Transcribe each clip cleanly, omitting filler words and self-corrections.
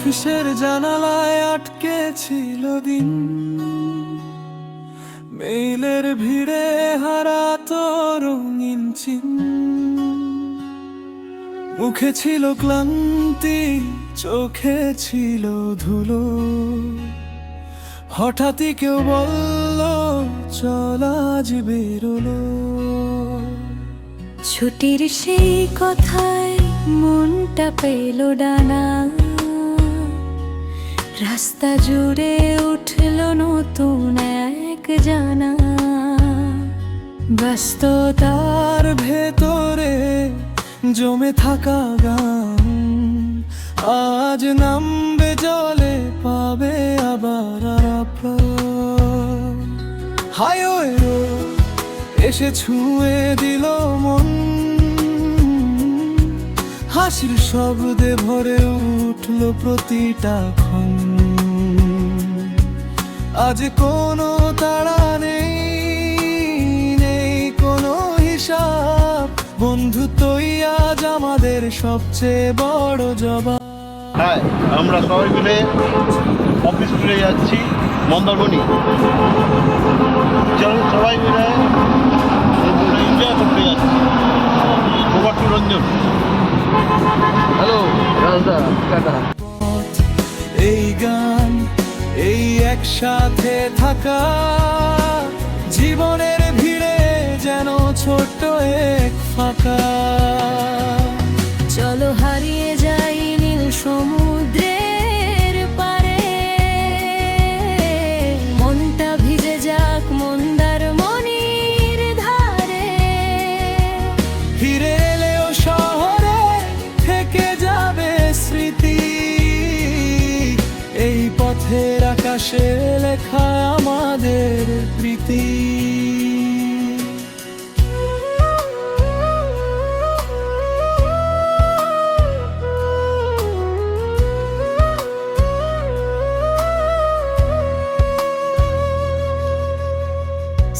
অফিসের জানালায় আটকে ছিল দিন, মেইলের ভিড়ে হারাতো রঙিন চিহ্ন। মুখে ছিল ক্লান্তি, চোখে ছিল ধুলো। হঠাৎই কেউ বলল, চল আজ বেরোলো। ছুটির সেই কথায় মনটা পেল ডানা, রাস্তা জুড়ে উঠল নতুন এক জানা। ব্যস্ততার ভেতরে জমে থাকা গান আজ নামবে জলে, পাবে আবার হাইওয়ে এসে ছুঁয়ে দিল মন। হাসির শব্দে ভরে উঠল প্রতিটা ক্ষণ। আজ কোনো তাড়া নেই, নেই কোনো হিসাব। বন্ধুত্বই আজ আমাদের সবচেয়ে বড় জবাব। হ্যাঁ, আমরা সবাই মিলে অফিস ঘুরে যাচ্ছি মন্দারমণি। চল সবাই মিলে এনজয় করতে যাচ্ছি। Over to Ranjan. হ্যালো রাজদা, টাটা। এই গান, এই একসাথে থাকা, জীবনের ভিড়ে যেন ছোট্ট এক ফাঁকা। চলো হারিয়ে যাই নীল সমুদ্রের পারে, মনটা ভিজে যাক মন্দারমণির ধারে। ফিরে এলেও শহরে থেকে যাবে স্মৃতি, এই পথের আকাশে লেখা আমাদের প্রীতি।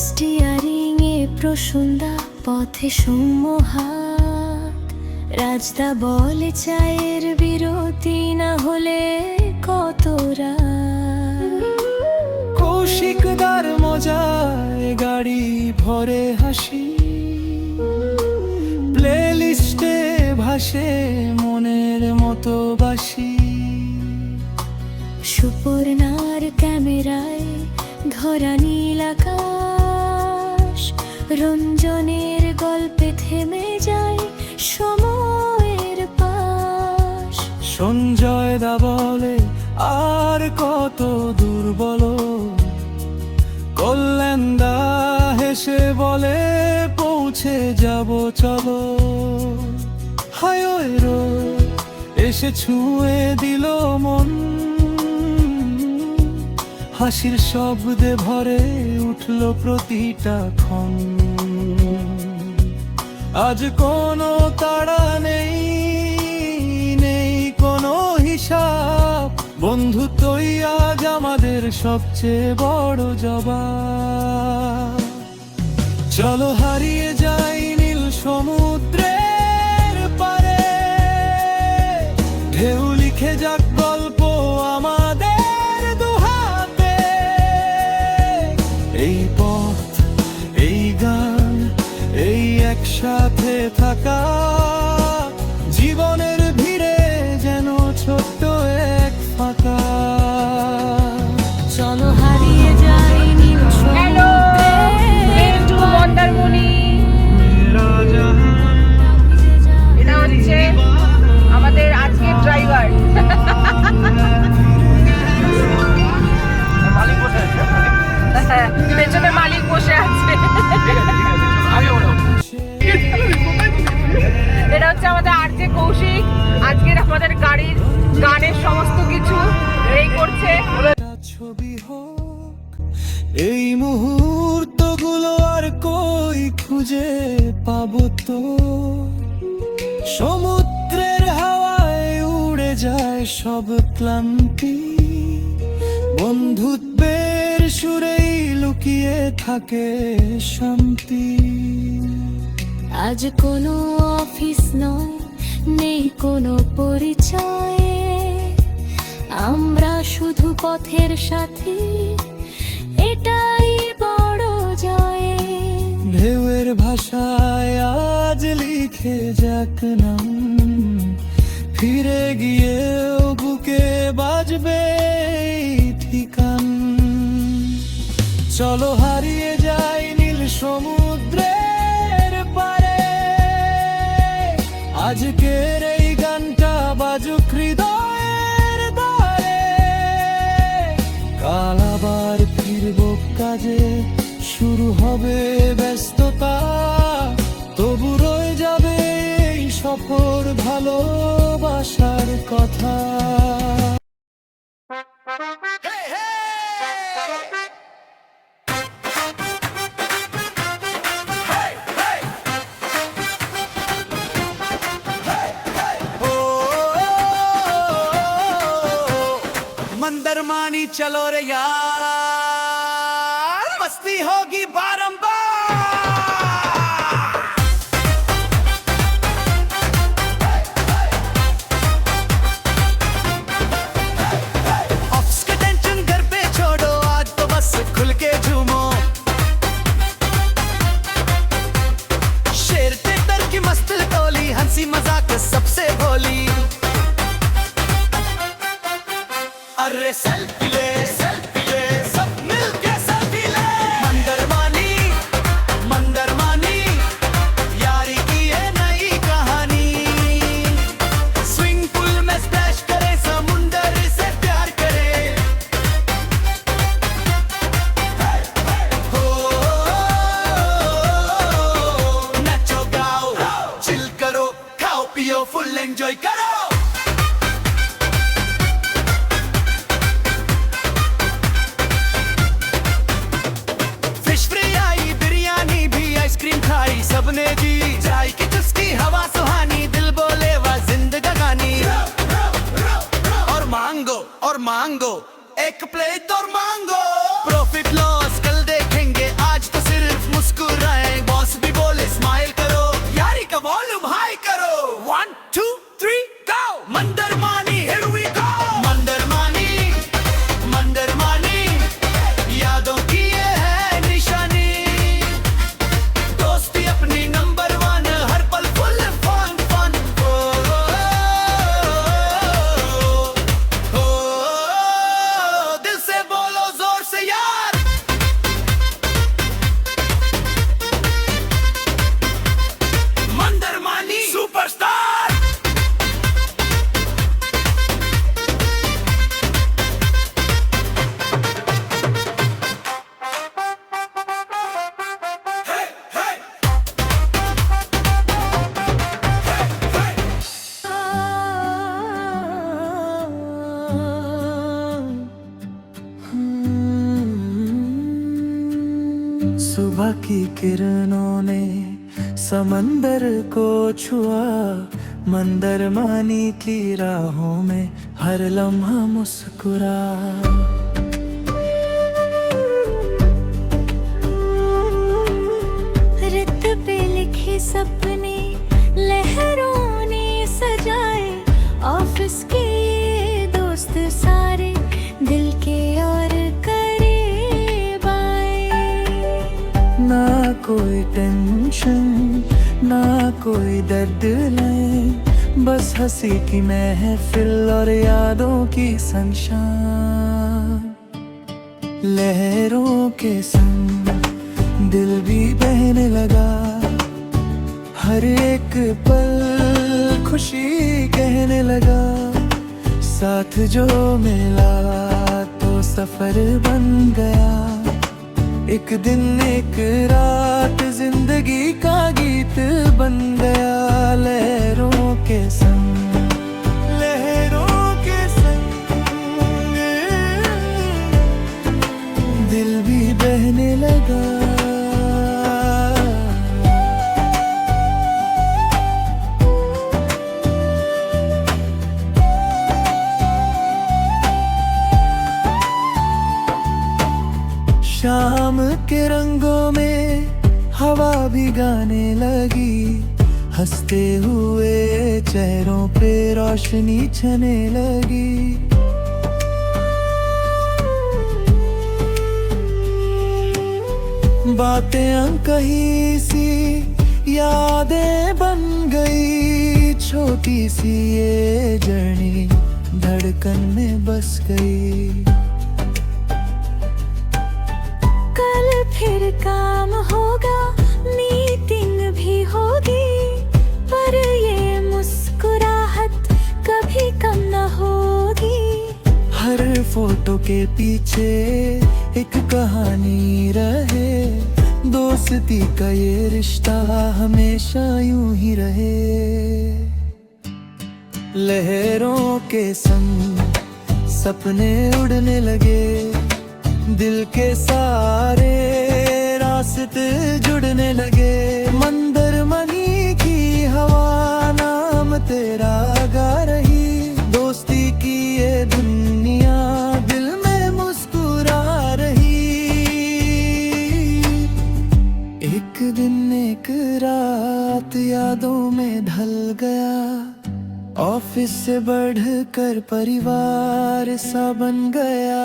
স্টিয়ারিং এ প্রসন্দা, পথে সৌম্য হাত। রাজদা বলে চায়ের বিরতি না হলে কত রাত। কৌশিকদার মজায় গাড়ি ভরে হাসি, প্লে লিস্টে ভাসে মনের মতো বাসি। সুপর্ণার ক্যামেরায় ধরা নীল আকাশ, রঞ্জনের গল্পে থেমে যায় সময়ের পাশ। সঞ্জয় দা বলে আর কত দূর বলো, কল্যাণ দা হেসে বলে পৌঁছে যাব চলো। হাইওয়ে রোড এসে ছুঁয়ে দিল মন, হাসির শব্দে ভরে উঠল প্রতিটা ক্ষণ। আজ কোনো তাড়া নেই, নেই কোনো হিসাব। বন্ধুত্বই আজ আমাদের সবচেয়ে বড় জবাব। চলো হারিয়ে যাই নীল সমুদ্রের পারে, ঢেউ লিখে যাক গল্প আমাদের দুহাতে। এই পথ, এই গান, এই একসাথে থাকা, জীবনের ভিড়ে যেন ছোট্ট এক ফাঁকা। চলো হারিয়ে যাই নীল সমুদ্রের মন্দারমণি। এটা হচ্ছে আমাদের আজকের ড্রাইভার। পেছনে মালিক বসে আছে। এটা হচ্ছে আমাদের আরজে কৌশিক। আজকের আমাদের গাড়ির গানের সমস্ত কিছু এই করছে। ছবি হোক এই মুহূর্তগুলো, আর কই খুঁজে পাবো তো। সমুদ্রের হাওয়ায় উড়ে যায় সব ক্লান্তি, বন্ধুত্বের সুরেই লুকিয়ে থাকে শান্তি। আজ কোনো অফিস নয়, নেই কোনো পরিচয়, আমরা শুধু পথের সাথী, এটাই বড় জয়। ঢেউয়ের ভাষায় আজ লিখে যাক নাম, ফিরে গিয়েও বুকে বাজবে এই ঠিকান। চলো হারিয়ে যাই নীল সমুদ্রের পারে, আজকের এই গানটা বাজুক হৃদয়ের দ্বারে। কাল আবার ফিরবো কাজে, শুরু হবে ব্যস্ততা, তবু রয়ে যাবে এই সফর ভালোবাসার কথা। मंदर मानी चलो रे यार, मस्ती होगी बारंबार। ऑफिस का टेंशन घर पे छोड़ो, आज तो बस खुल के झूमो। शेर तेतर की मस्त टोली, हंसी मजाक सबसे भोली। अरे सेल्फी ले सब मिलके सेल्फी ले। मंदर मानी यारी की ये नई कहानी। स्विंग पूल में स्प्लैश करे, समुंदर से प्यार करे। हो नाचो गाओ चिल करो, खाओ पियो फुल एंजॉय करो। सबने जी चाय की चुस्की, हवा सुहानी, दिल बोले वाह जिंदगानी। और मांगो एक प्लेट और मांगो। प्रॉफिट लॉस कल देखेंगे, आज तो सिर्फ मुस्कुराए। बॉस भी बोले स्माइल करो, यारी का वॉल्यूम हाई करो। 1 2 3 गो। मंदर मानी हियर वी गो। मंदर मानी यादों की ये है निशानी। दोस्ती अपनी नंबर 1, हर पल फुल फन। हो दिल से बोलो जोर से यार। मंदर मानी सुपरस्टार। सुबह की किरणों ने समंदर को छुआ, मंदर मानी की राहों में हर लम्हा मुस्कुरा। रत पे लिखे सपने लहरों ने सजाए, ऑफिस के दोस्त सारे दिल के और करीब आए। ना कोई टेंशन ना कोई दर्द लाए, बस हंसी की महफिल और यादों की सनशान। लहरों के संग दिल भी बहने लगा, हर एक पल खुशी कहने लगा। साथ जो मिला तो सफर बन गया, एक दिन एक रात जिंदगी का गीत बन गया। लहरों के संग दिल भी बहने लगा। शाम के रंगों में हवा भी गाने लगी, हंसते हुए चेहरों पे रोशनी छने लगी। बातें अनकही सी यादें बन गई, छोटी सी ये जर्नी धड़कन में बस गई। कल फिर काम होगा, मीटिंग भी होगी, पर ये मुस्कुराहट कभी कम न होगी। हर फोटो के पीछे एक कहानी रहे, दोस्ती का ये रिश्ता हमेशा यूं ही रहे। लहरों के संग सपने उड़ने लगे, दिल के सारे रास्ते जुड़ने लगे। मंदिर मनी की हवा नाम तेरा गा रही, दोस्ती की ये दुनिया दिल में मुस्कुरा रही। एक दिन एक रात यादों में ढल गया, ऑफिस से बढ़कर परिवार सा बन गया।